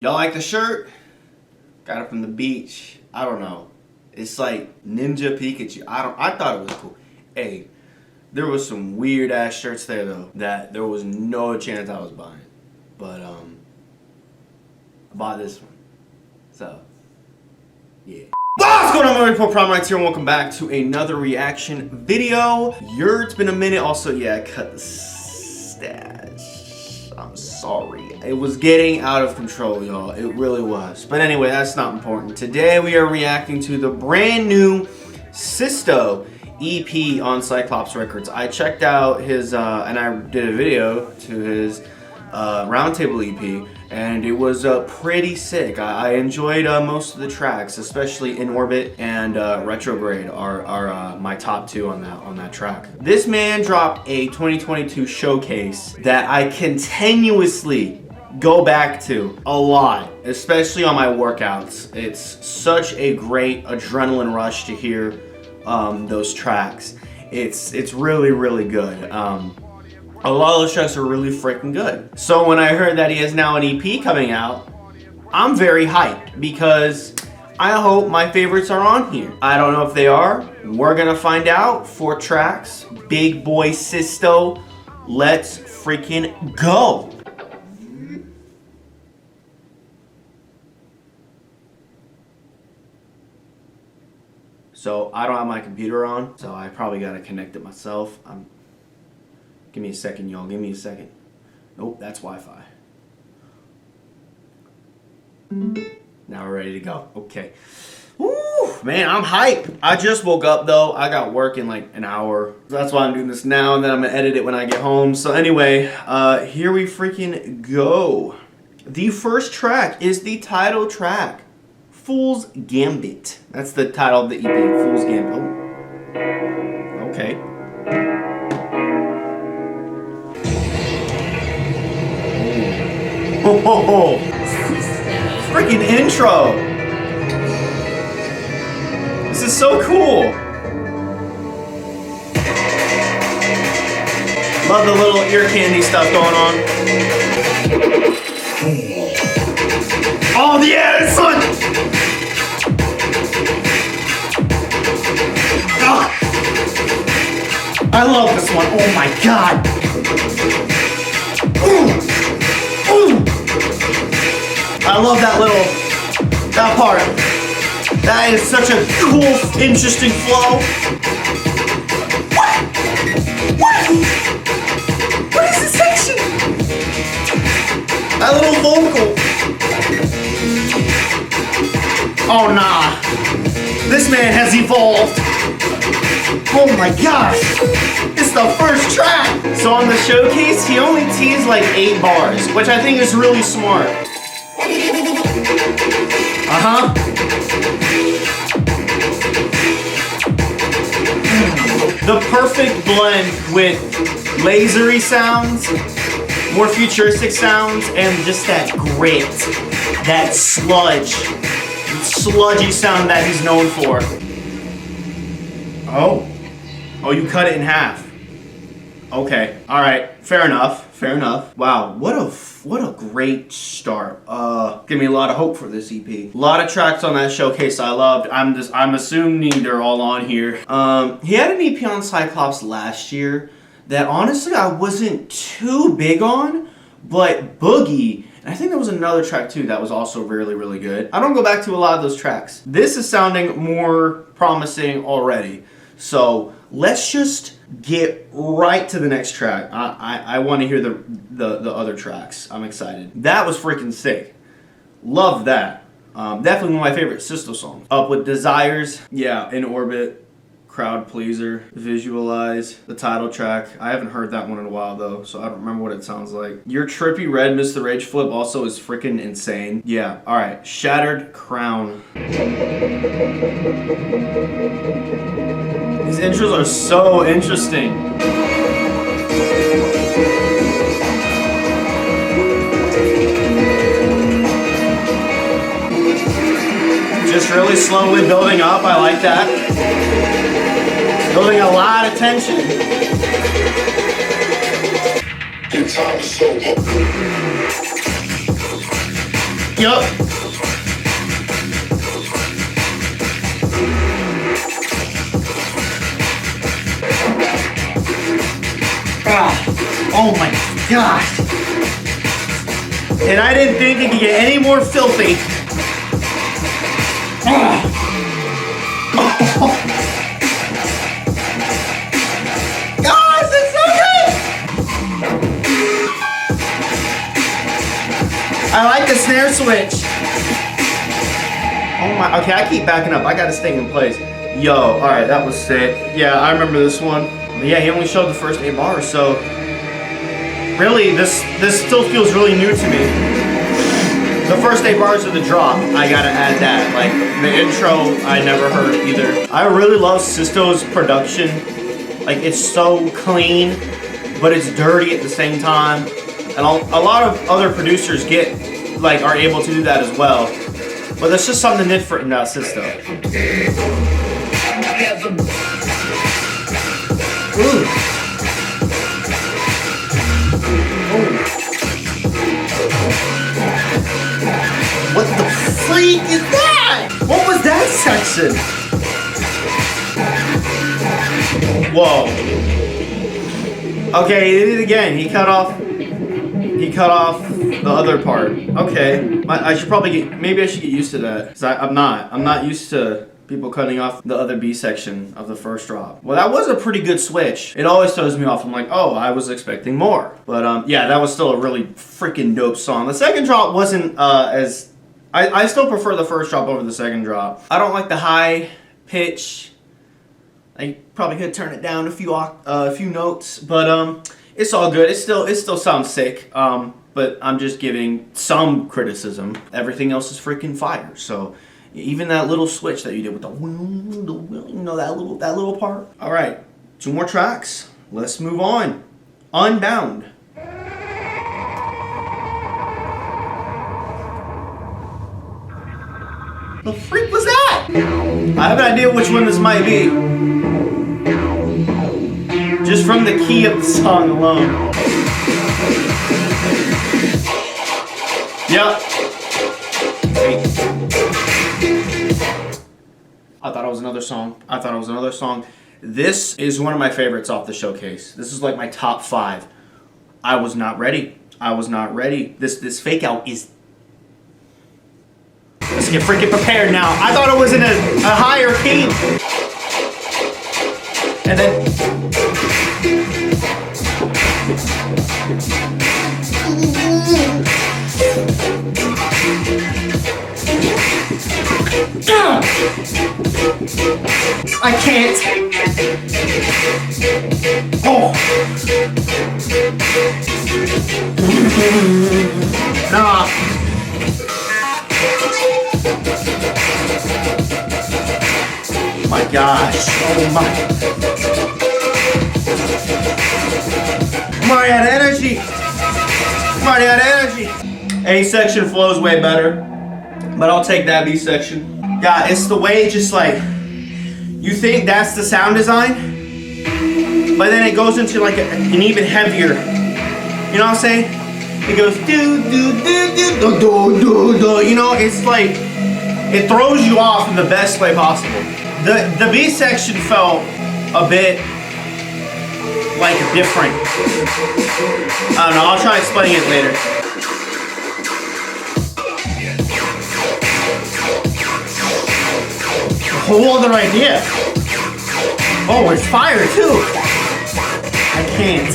Y'all like the shirt? Got it from the beach. I don't know. It's like Ninja Pikachu. I thought it was cool. Hey, there was some weird ass shirts there though that there was no chance I was buying. But I bought this one. So yeah. What's going on, my report Primal here, and welcome back to another reaction video. It's been a minute. Also, yeah, I cut the stash. I'm sorry. It was getting out of control, y'all. It really was. But anyway, that's not important. Today we are reacting to the brand new Sisto EP on Cyclops Records. I checked out his, and I did a video to his Roundtable EP, and it was pretty sick. I enjoyed most of the tracks, especially In Orbit and Retrograde are my top two on that track. This man dropped a 2022 showcase that I continuously go back to a lot, especially on my workouts. It's such a great adrenaline rush to hear those tracks. It's really, really good. A lot of those tracks are really freaking good. So when I heard that he has now an EP coming out, I'm very hyped because I hope my favorites are on here. I don't know if they are. We're gonna find out. 4 tracks, big boy Sisto. Let's freaking go. So I don't have my computer on, so I probably gotta connect it myself. Give me a second, y'all. Give me a second. Nope, that's Wi-Fi. Now we're ready to go. Okay. Woo, man, I'm hyped. I just woke up though. I got work in like an hour. That's why I'm doing this now, and then I'm gonna edit it when I get home. So anyway, here we freaking go. The first track is the title track, Fool's Gambit. That's the title of the EP, Fool's Gambit. Oh. Okay. Oh, freaking intro. This is so cool. Love the little ear candy stuff going on. Oh yeah, son. Oh, I love this one. Oh my god. Ooh. I love that part. That is such a cool, interesting flow. What is this section? That little vocal. Oh nah. This man has evolved. Oh my gosh. It's the first track. So on the showcase, he only teased like 8 bars, which I think is really smart. Uh-huh. The perfect blend with lasery sounds, more futuristic sounds, and just that grit, that sludgy sound that he's known for. Oh, you cut it in half. Okay, all right, fair enough. Wow, what a great start. Give me a lot of hope for this EP. A lot of tracks on that showcase I loved. I'm assuming they're all on here. He had an EP on Cyclops last year that honestly I wasn't too big on, but Boogie, and I think there was another track too that was also really, really good. I don't go back to a lot of those tracks. This is sounding more promising already. So let's just get right to the next track. I want to hear the other tracks. I'm excited. That was freaking sick. Love that. Definitely one of my favorite Sisto songs. Up with Desires. Yeah, In Orbit. Crowd Pleaser. Visualize. The title track. I haven't heard that one in a while though, so I don't remember what it sounds like. Your Trippy Red Mr. Rage Flip also is freaking insane. Yeah, alright. Shattered Crown. These intros are so interesting. Just really slowly building up. I like that. Building a lot of tension. Yup. Oh my gosh. And I didn't think it could get any more filthy. Guys, it's so good! I like the snare switch. Oh my, okay, I keep backing up. I gotta stay in place. Yo, alright, that was sick. Yeah, I remember this one. But yeah, he only showed the first 8 bars, so really, this still feels really new to me. The first 8 bars of the drop, I gotta add that. Like, the intro, I never heard either. I really love Sisto's production. Like, it's so clean, but it's dirty at the same time. And a lot of other producers are able to do that as well. But there's just something different about Sisto. Ooh. What the freak is that? What was that section? Whoa. Okay, he did it again. He cut off the other part. Okay. I should probably maybe I should get used to that. 'Cause I'm not used to people cutting off the other B section of the first drop. Well, that was a pretty good switch. It always throws me off. I'm like, oh, I was expecting more. But yeah, that was still a really freaking dope song. The second drop wasn't as... I still prefer the first drop over the second drop. I don't like the high pitch. I probably could turn it down a few notes, but it's all good. It still sounds sick. But I'm just giving some criticism. Everything else is freaking fire. So even that little switch that you did with the you know, that little part. All right, 2 more tracks. Let's move on. Unbound. The freak was that? I have an idea which one this might be. Just from the key of the song alone. Yep. I thought it was another song. This is one of my favorites off the showcase. This is like my top 5. I was not ready. This fake out is... Let's get freaking prepared now. I thought it was in a higher key. And then... I can't. Oh. Nah. My gosh. Oh my. I'm already out of energy. A section flows way better, but I'll take that B section. Yeah, it's the way just like, you think that's the sound design, but then it goes into like an even heavier, you know what I'm saying? It goes do do do do do do do do. You know, it's like, it throws you off in the best way possible. The B section felt a bit like different. I don't know, I'll try explaining it later. Whole other idea. Oh, it's fire too. I can't.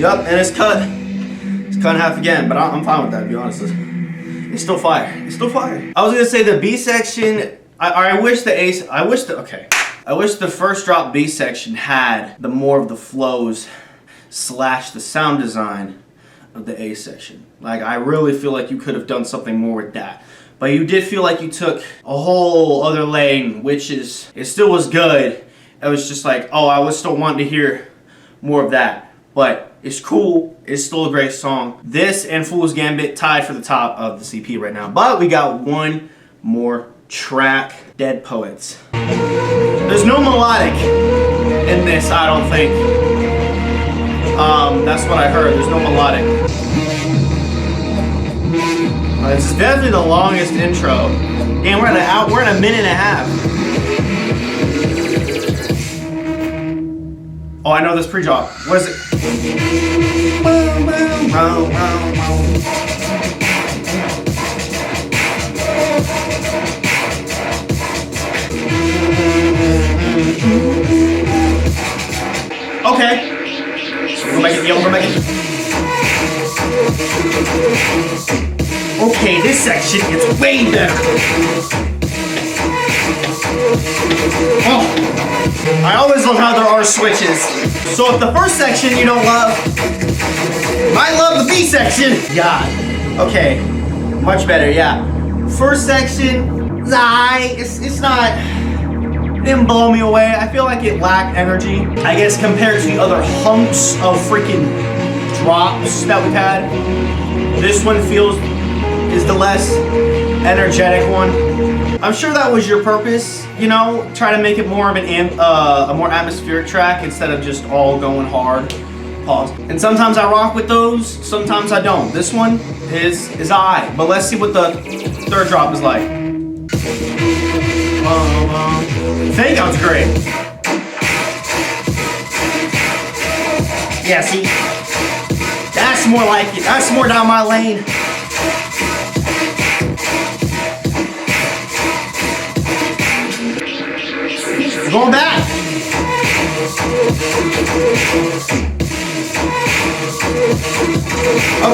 Yup, and it's cut in half again, but I'm fine with that, to be honest. It's still fire. I was gonna say the B section, I wish the first drop B section had the more of the flows / the sound design of the A section. Like, I really feel like you could have done something more with that. But you did feel like you took a whole other lane, which is, it still was good. It was just like, oh, I was still wanting to hear more of that. But it's cool. It's still a great song. This and Fool's Gambit tied for the top of the CP right now. But we got one more track, Dead Poets. There's no melodic in this, I don't think. That's what I heard. There's no melodic. This is definitely the longest intro. Damn, we're at a minute and a half. Oh, I know this pre-drop. What is it? Okay. So we're making, we're making. Okay, this section gets way better. Oh, I always love how there are switches. So if the first section you don't love, I love the B section. God. Okay, much better. Yeah. First section, it's not. It didn't blow me away. I feel like it lacked energy. I guess compared to the other hunks of freaking drops that we've had, this one is the less energetic one. I'm sure that was your purpose, you know, try to make it more of a more atmospheric track instead of just all going hard. Pause. And sometimes I rock with those, sometimes I don't. This one is but let's see what the third drop is like. Fake out's great. Yeah, see, that's more like it. That's more down my lane. Going back.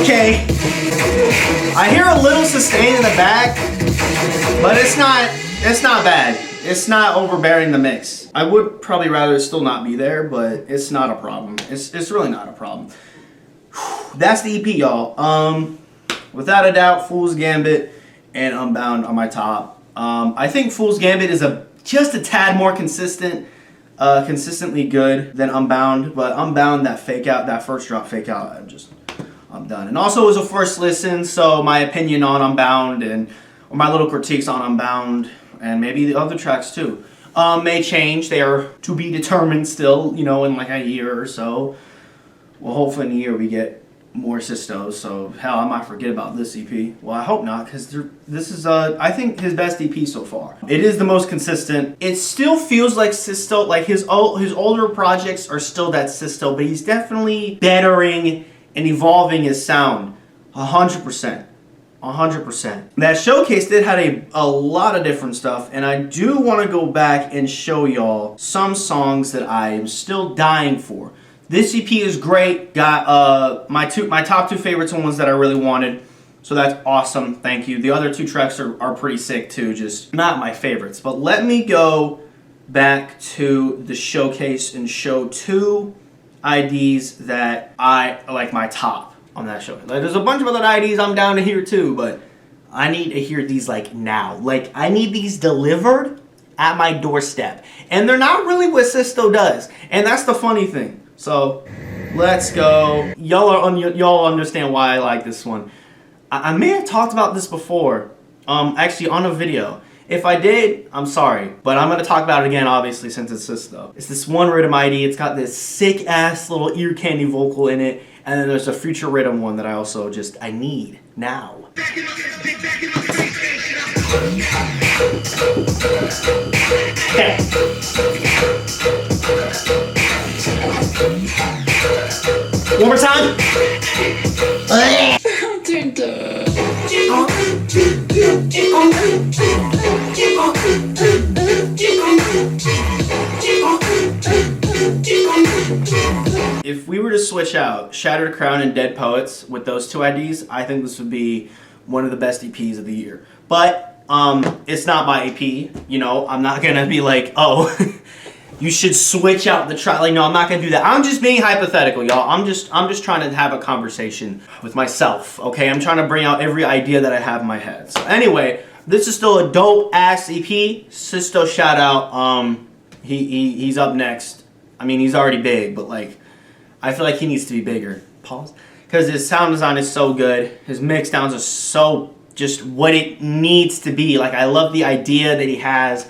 Okay. I hear a little sustain in the back, but it's not bad. It's not overbearing the mix. I would probably rather it still not be there, but it's not a problem. It's really not a problem. That's the EP, y'all. Without a doubt, Fool's Gambit and Unbound on my top. I think Fool's Gambit is just a tad more consistently good than Unbound, but Unbound, that first drop fake out, I'm done. And also it was a first listen, so my opinion on Unbound or my little critiques on Unbound, and maybe the other tracks too, may change. They are to be determined still, you know, in like a year or so. Well, hopefully in a year we get more Sistos, so hell, I might forget about this EP. Well, I hope not, because this is, I think, his best EP so far. It is the most consistent. It still feels like Sisto, like his older projects are still that Sisto, but he's definitely bettering and evolving his sound. 100%. 100%. That showcase did have a lot of different stuff, and I do want to go back and show y'all some songs that I am still dying for. This EP is great. Got my top two favorites and ones that I really wanted. So that's awesome. Thank you. The other two tracks are pretty sick too, just not my favorites. But let me go back to the showcase and show two IDs that I like my top on that show. Like, there's a bunch of other IDs I'm down to hear too, but I need to hear these like now. Like, I need these delivered at my doorstep. And they're not really what Sisto does. And that's the funny thing. So let's go. Y'all understand why I like this one. I may have talked about this before, actually on a video. If I did, I'm sorry, but I'm gonna talk about it again, obviously, since it's Sisto. It's this one rhythm ID. It's got this sick ass little ear candy vocal in it, and then there's a future rhythm one that I also I need now. Okay. One more time. If we were to switch out Shattered Crown and Dead Poets with those two IDs, I think this would be one of the best EPs of the year. But it's not my EP, you know. I'm not gonna be like, oh, you should switch out the track. Like, no, I'm not gonna do that. I'm just being hypothetical, y'all. I'm just trying to have a conversation with myself. Okay, I'm trying to bring out every idea that I have in my head. So anyway, this is still a dope ass EP. Sisto shout out. He's up next. I mean, he's already big, but like, I feel like he needs to be bigger. Pause. Because his sound design is so good. His mix downs are so just what it needs to be. Like, I love the idea that he has.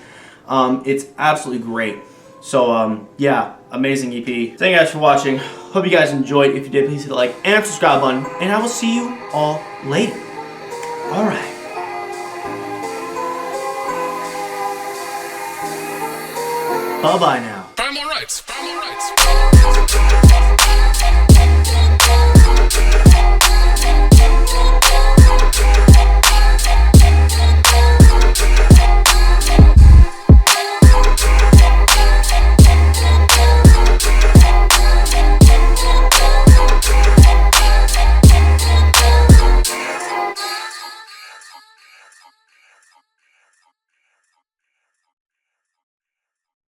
It's absolutely great. So, yeah, amazing EP. Thank you guys for watching. Hope you guys enjoyed. If you did, please hit the like and subscribe button. And I will see you all later. Alright. Bye-bye now. Primal rights.